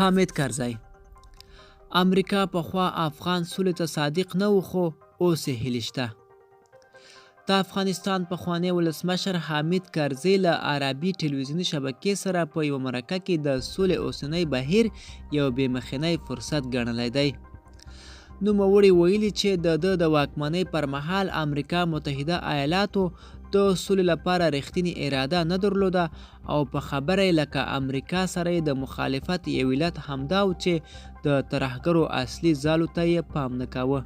حامد کرزی: امریکا پخوا افغان سولې ته صادق نه و، خو اوس یې هیلې شته. د افغانستان پخوانی ولسمشر حامد کرزي له عربي ټلویزیوني شبکې سره په یوه مرکه کې د سولې اوسنی بهیر یو بې مخینی فرصت ګڼلی دی. نوموړي ویلي چې د د واکمنۍ پر مهال امریکا متحده ایالاتو د سولې لپاره رښتینې اراده نه درلوده او په خبره لکه امریکا سره د مخالفت یو علت همدا و چې د ترهګرو اصلي ځالو ته یې پام نه کاوه.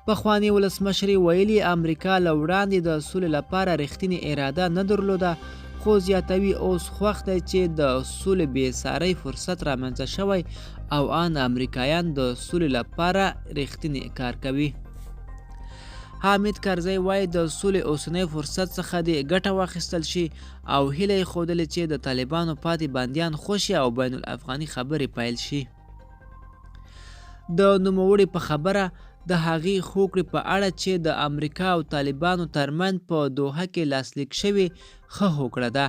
پخوانی ولسمشر ویلي امریکا له وړاندې د سولې لپاره رښتینې اراده نه درلوده، خو زیاتوي اوس خوښ دی چې د سولې بې ساري فرصت رامنځته شوی او ان امریکایان د سولې لپاره رښتینې کار کوي. حامد کرزي وایي د سولې اوسنی فرصت څخه دې ګټه واخیستل شي او هیله یې ښودلې چې د طالبانو پاتې بندیان خوشي او بین الافغاني خبرې پیل شي. د نوموړي په خبره د هغې هوکړې په اړه چې د امریکا او طالبانو ترمنځ په دوحه کې لاسلیک شوې ښه هوکړه ده،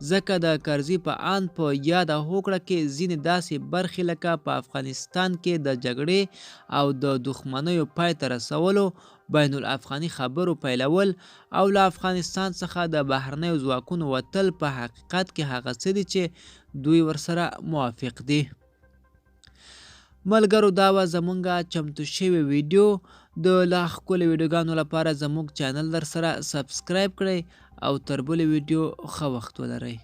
ځکه د کرزي په اند په یاده هوکړه کې ځینې داسې برخې لکه په افغانستان کې د جګړې او د دښمنیو پای ته رسولو، بین الافغاني خبرو پیلول او له افغانستان څخه د بهرنیو ځواکونو وتل په حقیقت کې هغه څه دي چې دوی ورسره موافق دي. ملګرو، دا وه زموږ چمتو شوې ویډیو. د لا ښکلې ویډیوګانو لپاره زموږ چینل در سره سبسکرایب کړئ او تر بلې ویډیو ښه وخت ولرئ.